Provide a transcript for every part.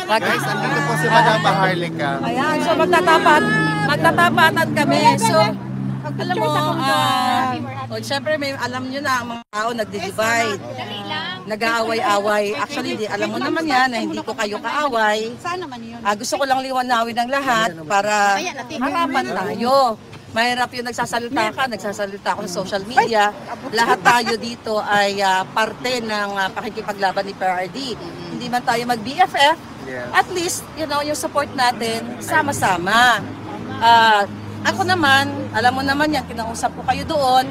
Guys, andito po si Madam Maharlika. Ayan, so magtatapatan kami. So, alam mo, syempre alam nyo na, ang mga tao nagdi-divide, nag-aaway-away. Actually, alam mo naman yan na hindi ko kayo kaaway. Gusto ko lang liwanawin ng lahat para harapan tayo. Mahirap yung nagsasalita ako sa social media. Lahat tayo dito ay parte ng pakikipaglaban ni PRRD. Hindi man tayo mag-BFF, at least, yung support natin, sama-sama. Ako naman, alam mo naman yan, kinausap ko kayo doon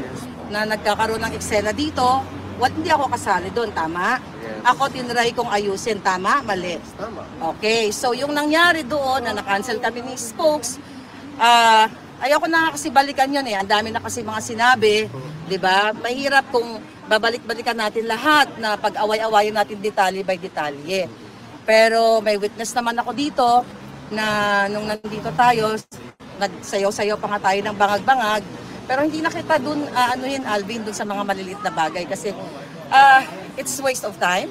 na nagkakaroon ng eksena dito. Hindi ako kasali doon, tama? Ako tinry kong ayusin, tama? Mali? Okay, so yung nangyari doon na na-cancel kami ni Spokes, ayoko na kasi balikan yun eh. Ang dami na kasi mga sinabi, di ba? Mahirap kung babalik-balikan natin lahat na pag-away-awayin natin detalye by detalye. Pero may witness naman ako dito na nung nandito tayo, nagsayaw-sayaw pa nga tayo ng bangag-bangag. Pero hindi na kita dun, Alvin, dun sa mga maliliit na bagay. Kasi it's waste of time.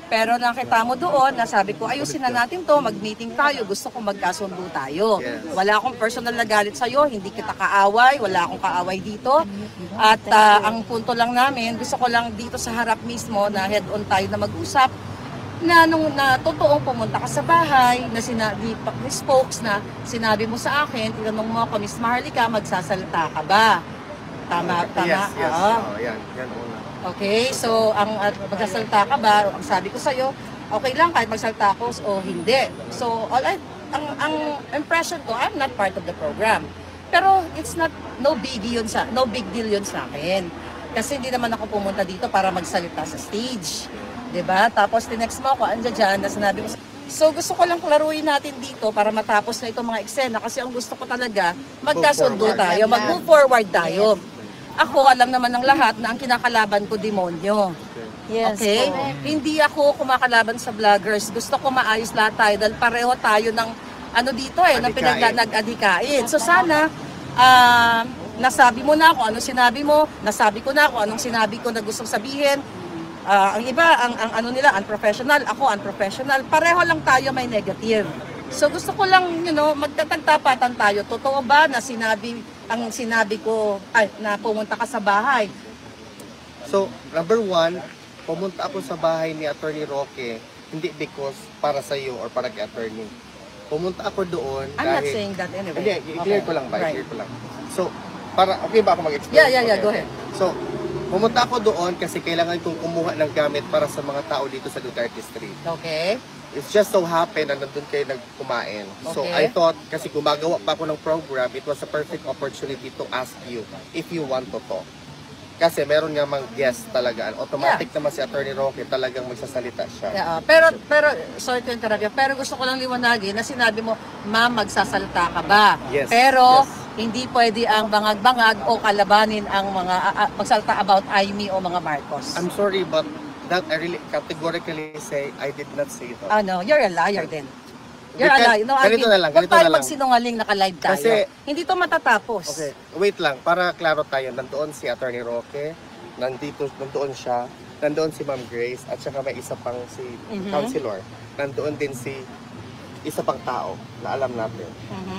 Pero nakita mo doon, nasabi ko, ayusin na natin to, mag-meeting tayo, gusto ko magkasundo tayo. Wala akong personal na galit sa'yo, hindi kita kaaway, wala akong kaaway dito. At ang punto lang namin, gusto ko lang dito sa harap mismo na head-on tayo na mag-usap, na nung totoong pumunta ka sa bahay, na sinabi ni Spokes na sinabi mo sa akin, tinanong mo ako, Miss Maharlika, magsasalita ka ba? Tama? Yes. Yan una. Okay, so ang magsasalita ka ba? Ang sabi ko sa'yo, okay lang kahit magsalita ako o hindi. So ang impression ko, I'm not part of the program. Pero it's no big deal yun sa akin. Kasi hindi naman ako pumunta dito para magsalita sa stage. Diba? Tapos tinext mo ako, andyan dyan, na sinabi mo. So gusto ko lang klaruin natin dito para matapos na itong mga eksena kasi ang gusto ko talaga, magkasundo tayo, mag-move forward tayo. Ako, alam naman ng lahat na ang kinakalaban ko demonyo. Yes. Okay? Hindi ako kumakalaban sa vloggers. Gusto ko maayos lahat tayo dahil pareho tayo ng dito ng pinag-adikain. So sana, nasabi mo na ako, anong sinabi mo, nasabi ko na ako, anong sinabi ko na gustong sabihin. Ang iba, ang nila, unprofessional. Ako, unprofessional. Pareho lang tayo may negative. So gusto ko lang, magtatagtapatan tayo. Totoo ba na sinabi ko, na pumunta ka sa bahay? So, number one, pumunta ako sa bahay ni Attorney Roque, hindi because para sa iyo or para kay attorney. Pumunta ako doon I'm not saying that anyway. Hindi, i-clear ko lang ba? Clear ko lang. So, okay ba ako mag-explain? Yeah, Okay. go ahead. So, pumunta ako doon kasi kailangan kong kumuha ng gamit para sa mga tao dito sa Duterte Street. Okay. It's just so happen na nandun kayo nagkumain. So Okay. I thought, kasi gumagawa pa ako ng program, it was a perfect opportunity to ask you if you want to talk. Kasi meron nga mang guest talaga. Automatic naman si Attorney Roque talagang magsasalita siya. Yeah, pero sorry to interrupt you, pero gusto ko lang liwanagin na sinabi mo, ma'am, magsasalita ka ba? Yes. Pero Yes. hindi pwede ang bangag-bangag o kalabanin ang mga magsalita about Aimee o mga Marcos. I'm sorry, but that I really categorically say I did not say that. No, you're a liar then. You're Because- a liar. No, ganito na lang, huwag ganito tayo na lang. magsinungaling, naka-live tayo. Kasi- hindi to matatapos. Okay, wait lang. Para klaro tayo, nandoon si Attorney Roque, nandoon siya, nandoon si Ma'am Grace, at saka may isa pang si Councilor. Nandoon din si isa pang tao na alam natin.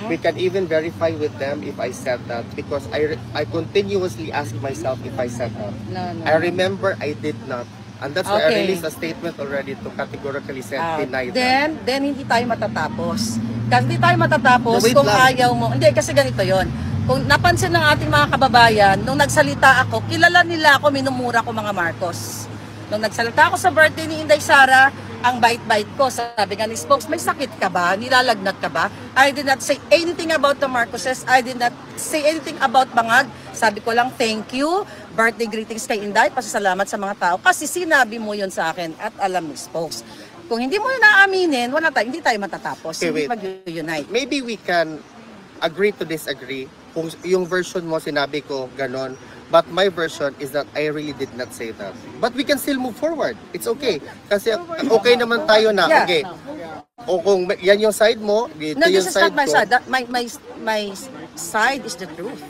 We can even verify with them if I said that because I continuously ask myself if I said that. No. I remember I did not. And that's why I Okay. released a statement already to categorically say deny that. Then hindi tayo matatapos. Kasi hindi tayo matatapos No, wait kung lang. ayaw mo. Hindi, kasi ganito yon. Kung napansin ng ating mga kababayan, nung nagsalita ako, kilala nila ako, minumura ko mga Marcos. Nung nagsalita ako sa birthday ni Inday Sara, ang bait-bait ko, sabi nga ni Spokes, may sakit ka ba? Nilalagnat ka ba? I did not say anything about the Marcoses. I did not say anything about Bangag. Sabi ko lang, thank you. Birthday greetings kay Inday. Pasasalamat sa mga tao. Kasi sinabi mo yun sa akin at alam ni Spokes. Kung hindi mo naaaminin, hindi tayo matatapos. Okay, Hindi wait. mag-unite. Maybe we can agree to disagree. Kung yung version mo, sinabi ko, ganon. But my version is that I really did not say that. But we can still move forward. It's okay. Kasi okay naman tayo na. Yeah. Okay. O kung yan yung side mo, dito No, yung this is side not my ko. side. My side is the truth.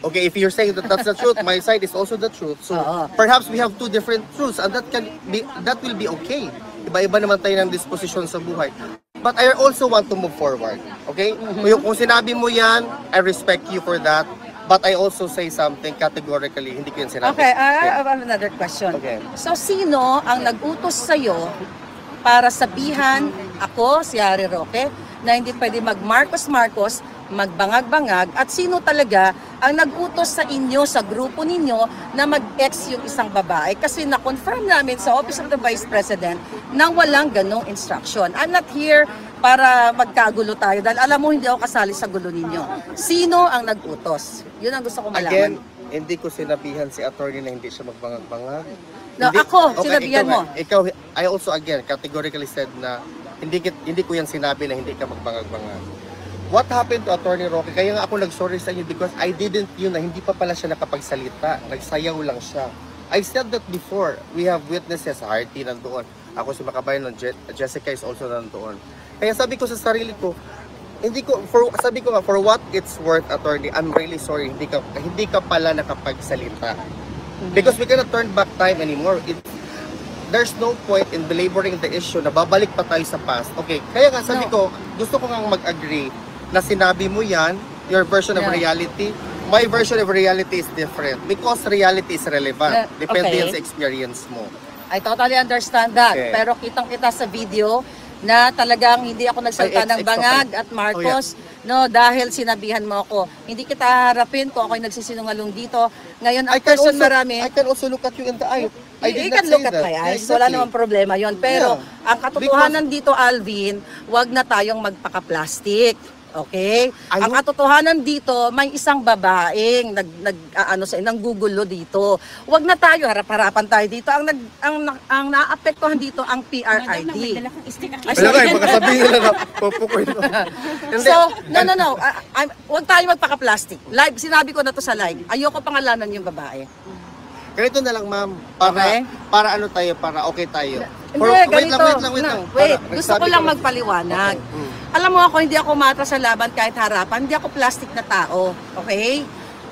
Okay, if you're saying that that's the truth, my side is also the truth. So perhaps we have two different truths and that will be okay. Iba-iba naman tayo ng disposisyon sa buhay. But I also want to move forward. Okay? Kung sinabi mo yan, I respect you for that. But I also say something categorically, hindi ko yan sinabi. Okay, I have another question. Okay. So, sino ang nag-utos sa'yo para sabihan ako, si Harry Roque, na hindi pwede mag-Marcos-Marcos, magbangag-bangag, at sino talaga ang nag-utos sa inyo, sa grupo ninyo, na mag-ex yung isang babae? Kasi na-confirm namin sa Office of the Vice President na walang ganong instruction. I'm not here para magkagulo tayo dahil alam mo hindi ako kasali sa gulo ninyo. Sino ang nag-utos? Yun ang gusto ko malaman. Again, hindi ko sinabihan si attorney na hindi siya magbangag-bangag. No, Hindi- ako, sinabihan mo. Ikaw, I also again categorically said na hindi ko yan sinabi na hindi ka magbangag-bangag. What happened to Attorney Roque? Kaya nga ako nag-sorry sa inyo because I didn't yun na hindi pa pala siya nakapagsalita. Nagsayaw lang siya. I said that before. We have witnesses. Harty nandoon. Ako si Makabayan, Jessica is also nandoon. Kaya sabi ko sa sarili ko, sabi ko nga, for what it's worth, attorney, I'm really sorry, hindi ka pala nakapagsalita. Because we cannot turn back time anymore. There's no point in belaboring the issue na babalik pa tayo sa past. Okay, kaya nga sabi ko, gusto ko nga mag-agree na sinabi mo yan, your version of reality. My version of reality is different because reality is relevant. Depende Okay. yan sa experience mo. I totally understand that. Okay. Pero kitang-kita sa video na talagang hindi ako nagsalita Ay, ng Bangag at Marcos, no, dahil sinabihan mo ako. Hindi kita harapin kung ako'y nagsisinungalong dito. Ngayon, ang person marami, I can also look at you in the eye. I you did can not look say at that. my eyes. Yeah, Wala exactly. namang problema yon. Pero Yeah. ang katotohanan dito, Alvin, wag na tayong magpaka-plastic. Okay? Ang katotohanan dito, may isang babaeng nanggugulo dito. Wag na tayo, harap-harapan tayo dito. Ang naapektuhan dito ang PRID. Ay, Wala sorry. nga, baka sabihin nila na pupukoy mo. So, no. Huwag tayo magpaka-plastic. Live, sinabi ko na to sa live. Ayoko pangalanan yung babae. Ganito na lang, ma'am. Okay. Para ano tayo, para okay tayo. Hindi, ganito. Wait lang. Wait, Para- gusto ko nagsabi lang ko- magpaliwanag. Alam mo ako, hindi ako mata sa laban kahit harapan. Hindi ako plastic na tao. Okay?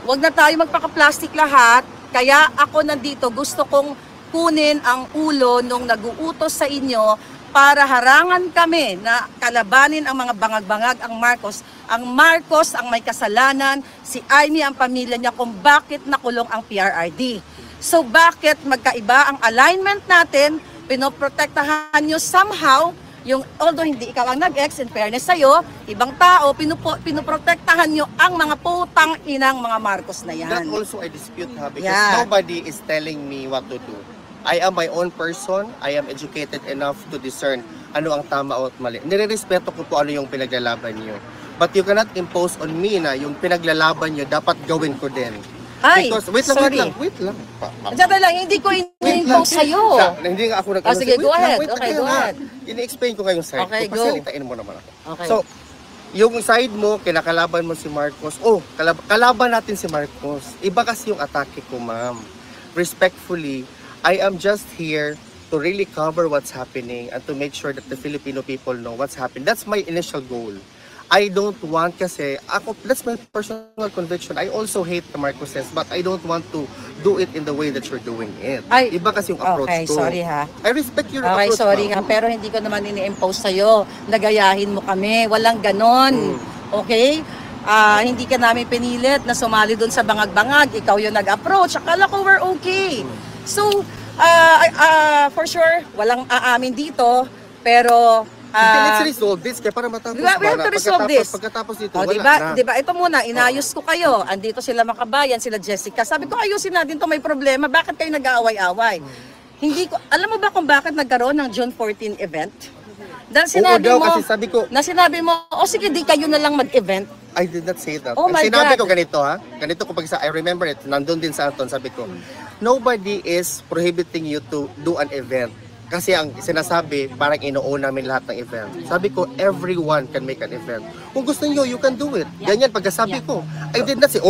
Huwag na tayo magpaka-plastic lahat. Kaya ako nandito, gusto kong kunin ang ulo nung nag-uutos sa inyo para harangan kami na kalabanin ang mga bangag-bangag, ang Marcos. Ang Marcos ang may kasalanan, si Amy ang pamilya niya kung bakit nakulong ang PRRD. So bakit magkaiba ang alignment natin, pinoprotektahan nyo somehow, yung although hindi ikaw ang nag-ex, in fairness sa'yo, ibang tao, pinoprotektahan nyo ang mga putang inang mga Marcos na That yan. also I dispute ha, because Yeah. nobody is telling me what to do. I am my own person. I am educated enough to discern ano ang tama o mali. Nirerespeto ko po ano yung pinaglalaban nyo. But you cannot impose on me na yung pinaglalaban nyo dapat gawin ko din. Ay, Because, sorry. wait lang. Diyan lang, hindi ko in-impose sa'yo. Hindi nga ako nag- Oh, sige, Wait go lang, ahead. wait lang, Okay, kaya go nga. ahead. Ini-explain ko ngayong side Okay, ko. go. Pasalitain mo naman ako. Okay. So, yung side mo, kinakalaban mo si Marcos. Oh, kalaban natin si Marcos. Iba kasi yung atake ko, ma'am. Respectfully, I am just here to really cover what's happening and to make sure that the Filipino people know what's happening. That's my initial goal. I don't want kasi, that's my personal conviction. I also hate the Marcoses, but I don't want to do it in the way that you're doing it. Ay, Iba kasi yung approach okay, ko. sorry ha. I respect your Okay, approach, sorry ma'am. nga, pero hindi ko naman ini-impose sa'yo. Nagayahin mo kami. Walang ganon. Okay? Hindi ka namin pinilit na sumali doon sa bangag-bangag. Ikaw yung nag-approach. Akala ko we're okay. So, for sure, walang aamin dito. Pero, Let's resolve this kaya para matapos. we have to resolve this. Pagkatapos dito, O, wala diba, na. diba, ito muna, inayos ko kayo. Andito sila Makabayan, sila Jessica. Sabi ko, ayusin natin to, may problema. Bakit kayo nag-aaway-away? Hindi ko, alam mo ba kung bakit nagkaroon ng June 14 event? Dahil sinabi daw, mo, kasi sabi ko- na sinabi mo, o sige, di kayo na lang mag-event. I did not say that. Oh Ang my sinabi God. ko ganito ha. Ganito ko I remember it. Nandun din sa Anton. Sabi ko, nobody is prohibiting you to do an event. Kasi ang sinasabi, parang ino-own namin lahat ng event. Sabi ko, everyone can make an event. Kung gusto niyo, you can do it. Ganyan pagkasabi ko. I did not say,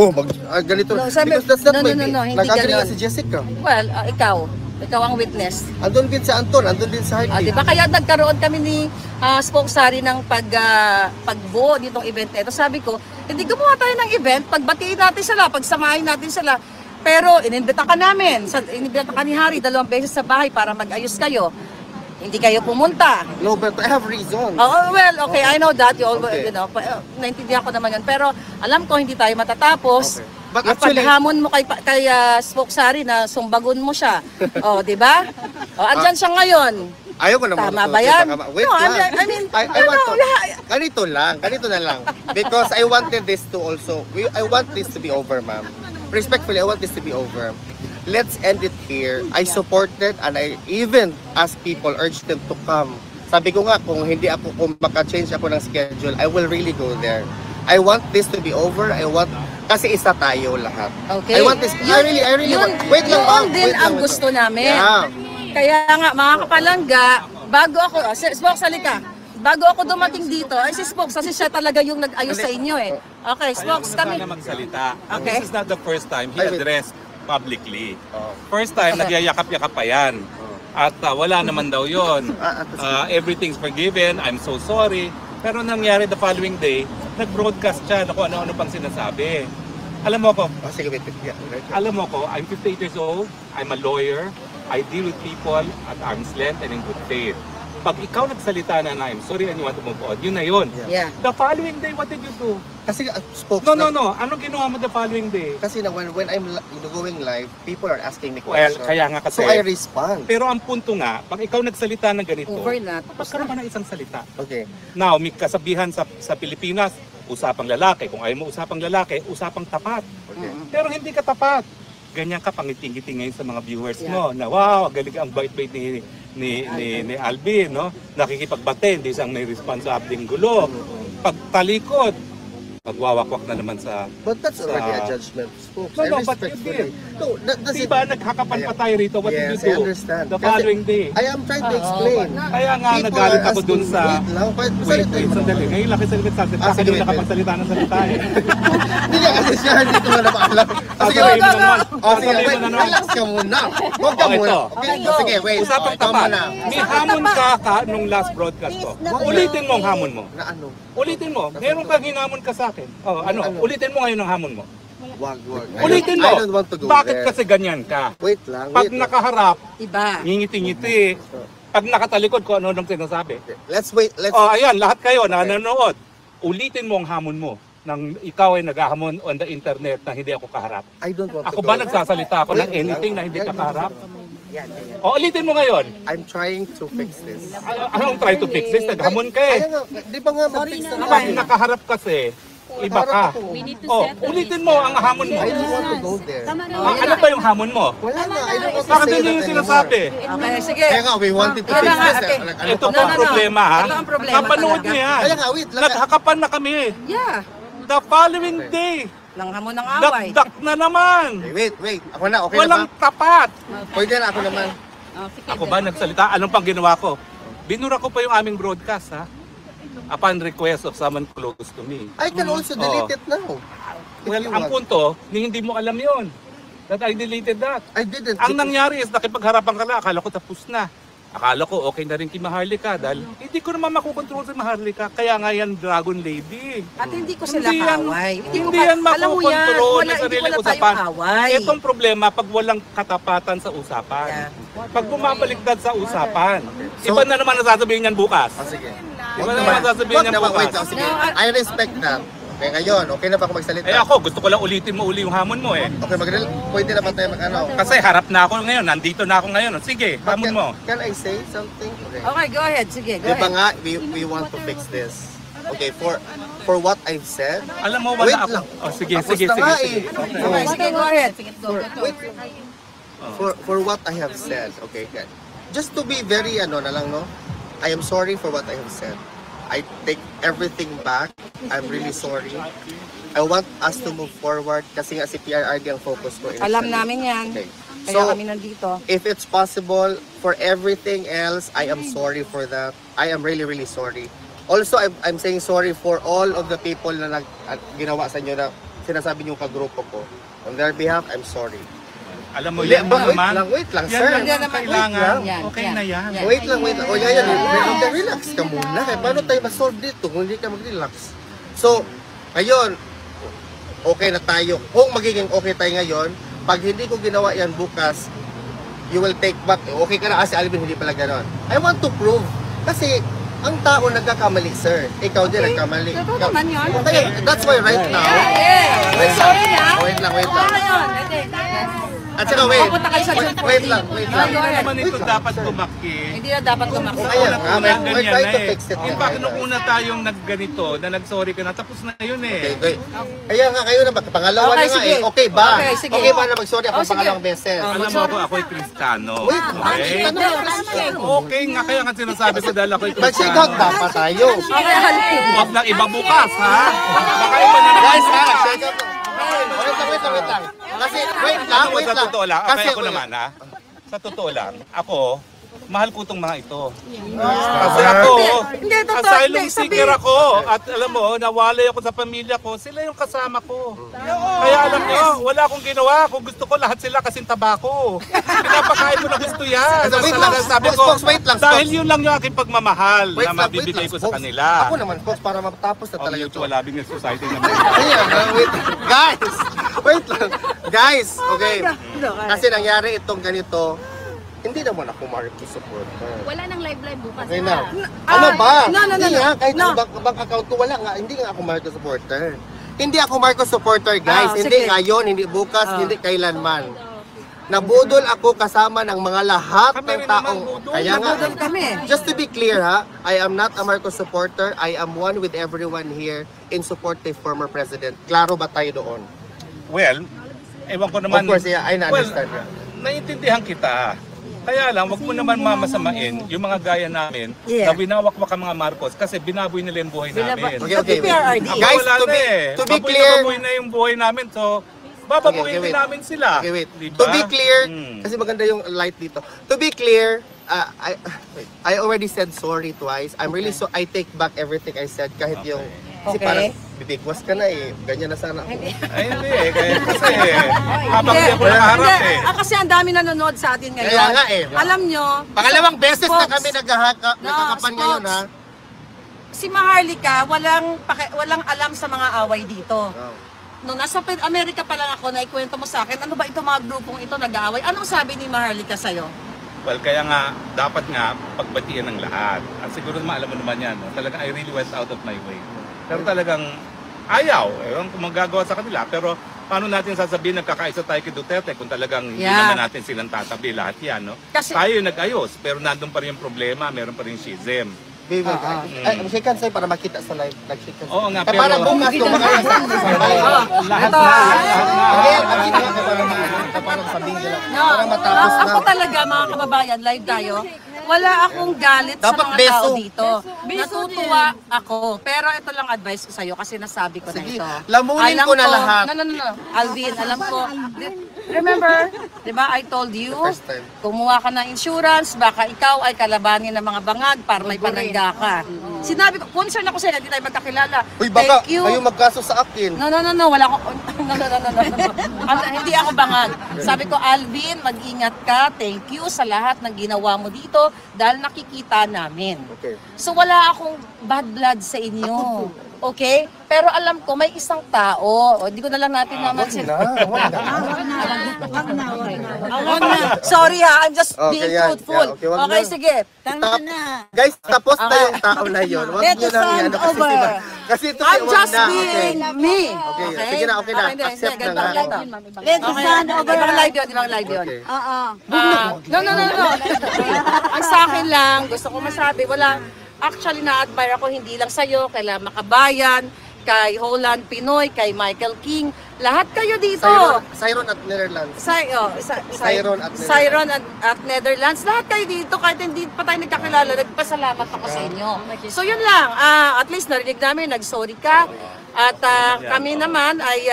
ganito. No, sabi- Because that's not no, my no, no, hindi Nag-agree ganon. nga si Jessica. Well, ikaw ang witness. Andun din sa Anton, andun din sa Hardy. Di ba kaya nagkaroon kami ni spokesary ng pagbuo nitong event na ito. Sabi ko, hindi gumawa tayo ng event, pagbatiin natin sila, pagsamahin natin sila. Pero inimbita ka namin, inimbita ka ni Harry 2 beses sa bahay para mag-ayos kayo. hindi kayo pumunta. No, but I have reasons. Oh, well, okay, I know that. Okay. You know, naintindihan ko naman yun. Pero alam ko, hindi tayo matatapos. Okay. But Yung actually- paghamon mo kay Spoke Sari na sumbagon mo siya. Oh, di ba? Oh, andyan siya ngayon. Ayaw ko naman. Tama ba yan? Wait No, lang. I mean, I want to, ganito na lang. Because I wanted this to also, I want this to be over, ma'am. Respectfully, I want this to be over. Let's end it here. I supported and I even asked people, urged them to come. Sabi ko nga, kung maka-change ako ng schedule, I will really go there. I want this to be over. Kasi isa tayo lahat. Okay. I want this, I really want, wait lang, ma'am. Yun din Wait ang lang, gusto namin. Yeah. Kaya nga, mga kapalangga, bago ako, Spoke, salika. Bago ako dumating dito, ay si Spoke, kasi siya talaga yung nag-ayos sa inyo eh. Okay, Spoke, kami. Sana magsalita. Okay. This is not the first time he Ay, wait. addressed publicly. Oh. First time, nagyayakap-yakap pa yan. At wala naman daw yun. Everything's forgiven, I'm so sorry. Pero nangyari the following day, nag-broadcast siya na kung ano-ano pang sinasabi. Alam mo ko, Oh, sige, wait. Yeah, right. alam mo ko, I'm 58 years old, I'm a lawyer, I deal with people at arm's length and in good faith. Pag ikaw nagsalita na I'm sorry and you want to move on, yun na yun. Yeah. The following day, what did you do? Kasi Spoke. No. Ano ginawa mo the following day? Kasi na when I'm going live, people are asking me Well, questions. kaya nga kasi. So I respond. Pero ang punto nga, pag ikaw nagsalita ng ganito, Over na. tapos ka naman ng isang salita. Okay. Now, may kasabihan sa Pilipinas, usapang lalaki. Kung ayaw mo usapang lalaki, usapang tapat. Okay. Pero hindi ka tapat. Ganyan ka pangiting-ngiting ngayon sa mga viewers mo na wow, galing ang bait-bait ni Alvin, no? Nakikipagbate, hindi siyang may responsableng gulo. Pagtalikod, magwawakwak na naman sa... But that's already a Sa- judgment. Spoke. No, I but respect you for did. it. No, that's Diba, naghakapan pa tayo rito, what did you Yes, do? I understand. The Kasi following day. I am trying to explain. Kaya nga People nagalit are ako dun asking- sa... Wait lang, Wait, sandali. Ngayon lang kasi salita. Ah, sige, Kanina wait, ka wait. pagsalita ng salita eh. Hindi nga kasi siya, hindi ko na maalam. Ah, Sige, sabihin wait. mo naman. Oh, sige, Sabihin wait. mo na naman. Relax ka muna. Huwag ka Oh, muna. ito. Okay, sige, wait. Usapang Tama tapat. na. May hamon ka nung last broadcast ko. Ulitin mo ang hamon mo. Na ano? Ulitin mo. Meron kang hinamon ka sa akin. Oh, ano? Ulitin mo ngayon ang hamon mo. Wag. Ulitin mo. I don't want to go Bakit there. kasi ganyan ka? Wait lang, Pag wait lang. nakaharap, Iba. ngingiti-ngiti. Pag nakatalikod ko, ano nang sinasabi? Let's wait. Let's Oh, ayan, lahat kayo na nanonood. Ulitin mo ang hamon mo nang ikaw ay naghahamon on the internet na hindi ako kaharap. I don't want to Ako go ba there. nagsasalita ako ng anything na hindi ka kaharap? O, ulitin mo ngayon. I'm trying to fix this. Anong try to fix this? Naghamon ka eh. Kaya nga, di ba nga mag-fix na Pag nakaharap kasi, iba ka. Oh, ulitin mo ang hamon mo. I don't want to go there. Ano ba yung hamon mo? Wala na, I don't want to Bakit say yun that yung anymore. sinasabi? Okay, sige. Kaya nga, we wanted to Kaya fix nga, this. okay. Ano Ito pa po ba? ang problema ha. Ito ang problema Kapanood talaga. niyo yan. Kaya nga, wait lang. Naghakapan na kami. Yeah. The following day, Nanghamon ng away. dakdak na naman. Wait. Ako na, okay Walang na ba? tapat. Pwede na, ako naman. Ako ba nagsalita? Anong pang ginawa ko? Binura ko pa yung aming broadcast ha. Upon request of someone close to me. I can also delete it now. If Well, you ang want. punto, hindi mo alam yon. That I deleted that. I didn't. Ang nangyari is nakipagharapan ka na, akala ko tapos na. Akala ko okay na rin kay Maharlika dahil hindi ko naman makukontrol si Maharlika. Kaya nga yan Dragon Lady. At hindi ko sila Hindi yan- kaaway. Hindi ko yan alam mo yan, makukontrol wala, na hindi sarili wala usapan. tayong away. Itong problema pag walang katapatan sa usapan. Yeah. Pag bumabaliktad sa usapan. So- Iba na naman ang sasabihin niyan bukas. Sige. Iba na naman ang sasabihin Wag niyan na, wait. bukas. Sige. I respect that. Okay, ngayon, okay na ba ako magsalita? Eh ako, gusto ko lang ulitin mo uli yung hamon mo eh. Okay, pwede na ba tayo mag-ano? Kasi harap na ako ngayon, nandito na ako ngayon. Sige, hamon mo. Can I say something? Okay. Okay, go ahead. Sige, go Di ba ahead. nga, we want to fix this. Okay, for what I've said, Alam mo, wala Wait ako. lang. Oh, sige, Tapos sige, na sige, nga sige. eh. Okay, sige, go ahead. wait. For what I have said, okay, just to be very ano na lang, no? I am sorry for what I have said. I take everything back. I'm really sorry. I want us to move forward kasi nga si PRRD ang focus ko. Alam initially. namin yan. Okay. Kaya So, kami nandito. if it's possible, for everything else, I am sorry for that. I am really, really sorry. Also, I'm saying sorry for all of the people na ginawa sa inyo na sinasabi niyo kagrupo ko. On their behalf, I'm sorry. Alam mo, yan naman. Wait lang, Yan sir. lang Yan ang naman. kailangan. Yan, Okay yan. na yan. Yan. Wait lang. O yan. Relax ka muna. Paano tayo ma-solve dito kung hindi ka mag-relax? So, ngayon, okay na tayo. Kung magiging okay tayo ngayon, pag hindi ko ginawa yan bukas, you will take back, okay ka na kasi Alvin, hindi pala gano'n. I want to prove. Kasi, ang tao nagkakamali, sir. Ikaw din nagkamali. Totoo naman yun. Okay, that's why right now, Yeah. Sorry na. wait lang. Ngayon. At saka wait, Pupunta kayo sa June 14. wait lang. Hindi naman ito dapat tumakki. Hindi na dapat tumakbo. Kaya nga, we're Ganyan trying na to eh. fix it. In fact, nung una tayong nagganito, na nag-sorry ka na, tapos na yun eh. Okay. Kaya nga kayo na, pangalawa Okay, na nga sige. eh. Okay ba? Okay, sige. Okay ba na mag-sorry ako Oh, sige. pangalawang beses? Alam mo ako, ako'y Kristiyano. Wait, Okay? Okay nga, kaya nga sinasabi ko dahil ako'y mag-shake out Kristiyano. dapat tayo. Okay, halipin. Huwag na iba bukas, ha? Baka iba na naman. Guys, ha, shake out. Wait lang. Kasi, wait lang. Sa totoo lang, Kasi ako naman ha. Sa totoo lang, ako, mahal ko itong mga ito. Kasi ako, Hindi, totoo. asylum Hindi, seeker ako. At alam mo, nawalay ako sa pamilya ko. Sila yung kasama ko. Kaya alam nyo, wala akong ginawa. Kung gusto ko, lahat sila kasing tabako. Pinapakain ko na gusto yan. Wait lang, Talagang sabi ko, Fox, wait lang, dahil Fox. yun lang yung aking pagmamahal Wait na lang, mabibigay ko sa Fox. kanila. Ako naman, Fox, para matapos na Oh, talaga ito. mutual loving and society naman. Ayan, wait. Guys, wait lang. Guys, okay. Kasi nangyari itong ganito, hindi naman ako Marcos supporter. Wala nang live bukas. Okay na. Ah, Ano ba? no. Hindi nga, kahit No. yung bank account ko, wala nga. Hindi nga ako Marcos supporter. Hindi ako Marcos supporter, guys. Ah, Hindi sige. ngayon, hindi bukas, hindi kailanman. Nabudol ako kasama ng mga lahat Kami ng rin taong... naman budol. Kaya nga, Nabudol kami. just to be clear ha, I am not a Marcos supporter. I am one with everyone here in support of former president. Klaro ba tayo doon? Well, ewan ko naman. Of course, yeah, I understand. Well, naiintindihan kita. Kaya lang, wag mo naman mamasamain yung mga gaya namin Yeah. na winawak-wak ang mga Marcos kasi binaboy nila yung buhay namin. Okay. PRRD. Ako Guys, wala to na be- eh. to be Baboy clear- na baboy na yung buhay namin. So, bababuin Okay, din wait. namin sila. Okay, wait. Diba? To be clear, Hmm. kasi maganda yung light dito. To be clear, I already said sorry twice. I'm really so I take back everything I said kahit yung kasi Okay. parang bitigwas ka na eh. Ganyan na sana ako. Ay, hindi eh. Kaya kasi habang hindi ako nakaharap eh. Kasi ang dami nanonood sa atin ngayon. Kaya nga eh. Alam nyo, Pangalawang beses na Fox. kami nagkakapan ngayon ha. Si Maharlika, walang alam sa mga away dito. Oh. Nung nasa Amerika pa lang ako, naikwento mo sa akin, ano ba itong mga grupong ito nag-aaway? Anong sabi ni Maharlika sa'yo? Well, kaya nga, dapat nga pagbatian ng lahat. At siguro naman, alam mo naman yan, no? Talagang I really went out of my way. Pero talagang ayaw. Ewan kung magagawa sa kanila. Pero paano natin sasabihin nagkakaisa tayo kay Duterte kung talagang hindi Yeah. naman natin silang tatabi lahat yan, no? Kasi- Tayo yung nag-ayos, pero nandun pa rin yung problema, meron pa rin schism. Baby, shake hands tayo para makita sa live. Nag-shake hands. Oo nga, Eh, parang pero- bukas yung mga Lahat Ito, na, ah. lahat na. Okay, ang ginawa ko parang sabihin nila. Para matapos na. Ako talaga mga kababayan, live tayo. Wala akong galit sa Dapat mga beso. tao dito. Natutuwa ako. Pero ito lang advice ko sa'yo kasi nasabi ko Sige, na ito. lamunin ko na lahat. No. Alvin, alam ko. Remember, di ba I told you, First time. kumuha ka ng insurance, baka ikaw ay kalabanin ng mga bangag para may panangga ka. Sinabi ko, concern ako sa'yo, hindi tayo magkakilala. Uy, baka Thank you. kayo magkaso sa akin. No, wala akong, no. Hindi ako bangag. Sabi ko, Alvin, mag-ingat ka. Thank you sa lahat ng ginawa mo dito dahil nakikita namin. Okay. So wala akong bad blood sa inyo. Okay? Pero alam ko, may isang tao. O, hindi ko na lang natin naman Wag na. Sorry ha, I'm just Okay, being yan. truthful. Yeah, okay, wag Okay, na. sige. Guys, tapos na yung tao na yun. Wag Let nyo the nang sun yan. over. Kasi ito I'm wag just na. being me. Okay, sige na, okay na. Hindi, Accept na ganito, nga. ganito. Let the Okay, sun over. ibang live yun, ibang live yun. Okay. No. Ang sa akin lang, gusto ko masabi, actually na-admire ako hindi lang sa'yo, kay Lama Kabayan, kay Holland Pinoy, kay Michael King, lahat kayo dito. Siron at Netherlands. Siron Siron at Netherlands, lahat kayo dito, kahit hindi pa tayo nagkakilala, nagpasalamat ako sa inyo. So yun lang, at least narinig namin, nag-sorry ka. At kami naman ay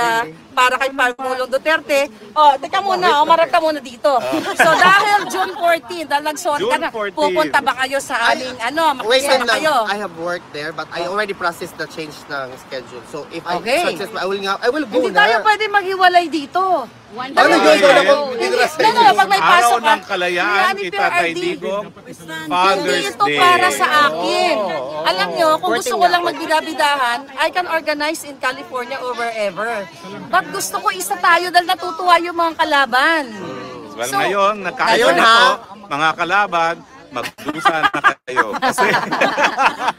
para kay Pangulong Duterte. Teka muna, umarap ka muna dito. So dahil June 14, dahil nag-sorry ka na, June 14. pupunta ba kayo sa aming, Wait makikisama lang, kayo? I have worked there but I already processed the change ng schedule. So if Okay. I successful, I will go Hindi na. tayo pwede maghiwalay dito. One Ano day. yun? Wala akong No, dinrasa. pag may Araw pasok ka, ng kalayaan, hindi, kita tayo PRRD. digong Hindi Father's ito Day. para sa akin. Oo. Alam nyo, kung gusto ko Working lang nga. magbidabidahan, I can organize in California or wherever. But gusto ko isa tayo dahil natutuwa yung mga kalaban. Well, So, ngayon, nagkaisa Ayun, na ha? to, mga kalaban, magdusa na kayo. Kasi,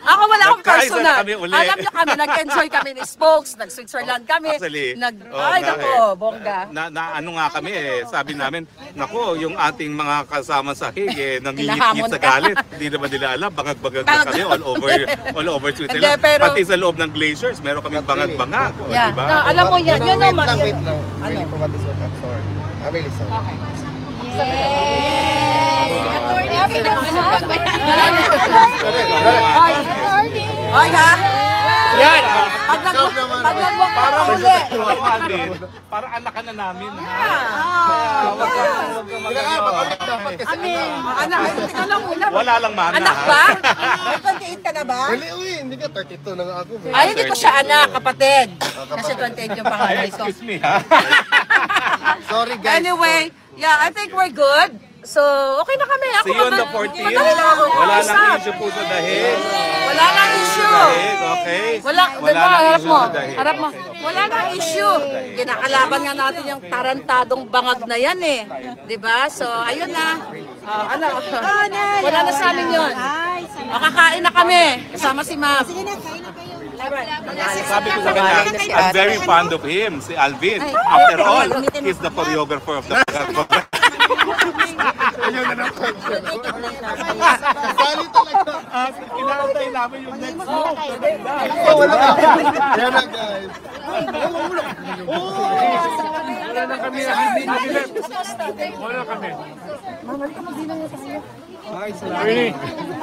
Ako wala akong Nagkaisa personal. na kami uli. Alam niyo kami, nag-enjoy kami ni Spokes, nag-Switzerland kami. Actually, Ay, nga nako, bongga. ano nga kami sabi namin, nako, yung ating mga kasama sa hig, nangingit-ngit Hinahamon sa ka. galit. Hindi naman nila alam, bangag-bangag na kami all over Switzerland. Hindi, pero- Pati sa loob ng glaciers, meron kaming bangag-bangag. Yeah, Diba? no, alam mo yan, No, yun wait naman. lang, yun- wait lang. Ano? Really forgot this one. I'm sorry. I'm really sorry. Ay, ha? Yan! Pag nag-walk ka pa uli. Para anak ka na namin. Ha? Anak, tika lang muna. Wala lang mana. Anak ha? ba? May 28 ka na ba? Really, uy, hindi ka 32 na nga ako. Ay, hindi ko siya anak, kapatid. Kasi 28 yung pangalan ko. Excuse me ha. Sorry guys. Anyway, yeah, I think we're good. So, okay na kami. Ako See you on the naman- 14th. Madali lang ako Wala mag-usap. nang issue po sa dahil. Wala nang issue. Dahil, okay? Wala, Wala diba, nang harap issue mo. sa dahil. Harap mo. Wala nang issue. Kinakalaban nga natin yung tarantadong bangag na yan eh. Diba? So, ayun na. Ano? Wala na sa amin yun. Kakain na kami. Kasama si Ma'am. Sabi ko sa kanya, I'm very fond of him, si Alvin. After all, he's the choreographer of the Ayun na naman. Sali talaga. Inaantay namin yung next move. Oh, wala ka. Yan na guys.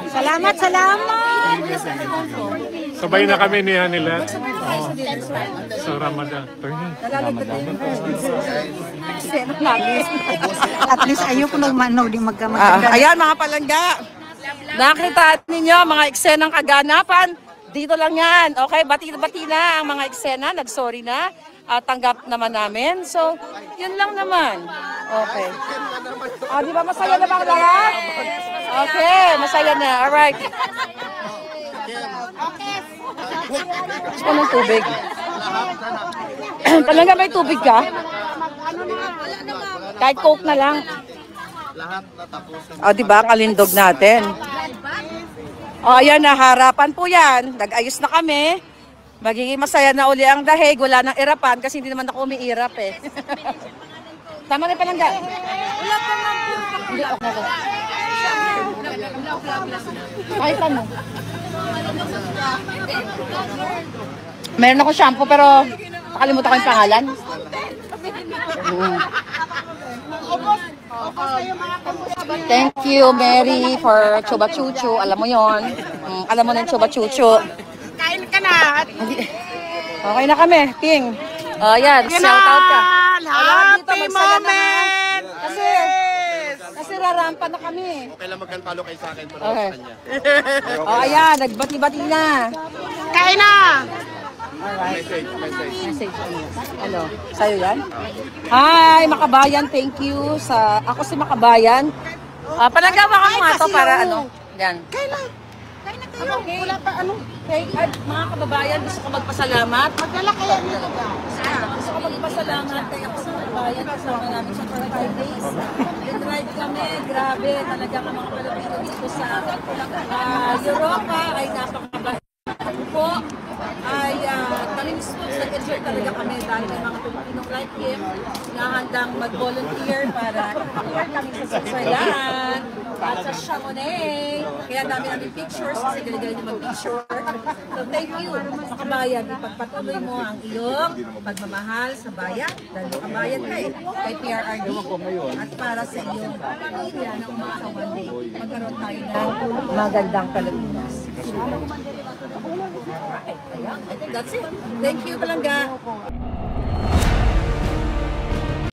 Salamat, salamat. Sabay na kami ni Hanilet. Sa Ramadan. At least ayoko nagmanaw di magkamaganda. Ayan mga palangga. Nakita ninyo mga eksenang kaganapan. Dito lang yan. Okay, bati-bati na ang mga eksena. Nag-sorry na. Tanggap naman namin. So, yun lang naman. Okay. Di ba masaya na ba ang lahat? Okay, masaya na. Alright. Gusto ko ng tubig. Talaga may tubig ka? Kahit Coke na lang. O, di ba? Ang alindog natin. O, ayan na. Harapan po yan. Nag-ayos na kami. Magiging masaya na uli ang dahig. Wala nang irapan kasi hindi naman ako umiirap eh. Tama na palangga. Wala pa nga po. Hindi ako na. Kahit ano. Meron ako shampoo pero nakalimutan ko yung pangalan. Thank you, Mary, for Chuba Chuchu. Alam mo yon. Alam mo na yung Chuba Chuchu. Kain ka na. Okay na kami, King. Yan, shout out ka. Happy moment. Kasi rarampa na kami. Okay lang magkantalo kayo sa akin. Pero Okay. sa kanya. Ayan, nagbati-bati na. Kain na. Message. Ano? Sa'yo yan? Hi, Makabayan. Thank you. Ako si Makabayan. Panagawa ka mga to para ano? Yan. Kain na kayo. Wala pa ano. Okay, ay, mga kababayan, gusto ko magpasalamat. Magdala kaya nito ba? Gusto ko magpasalamat kay ako sa kababayan. Kasama namin siya for 5 days. Nag-drive kami. Grabe. Talaga ang mga Pilipino dito sa Europa ay napakabait po. Ay kami mismo nag-enjoy talaga kami dahil may mga Pilipinong like him na handang mag-volunteer para i-work kami sa Switzerland at sa Chamonix. Kaya dami namin pictures kasi galing-galing niya mag-picture. So thank you, makabayan. Ipagpatuloy mo ang iyong pagmamahal sa bayan dahil makabayan ka eh, kay PRRD at para sa iyong pamilya na umasa one day magkaroon tayo ng magandang Pilipinas. Alright, ayan. I think that's it. Thank you, Palangga.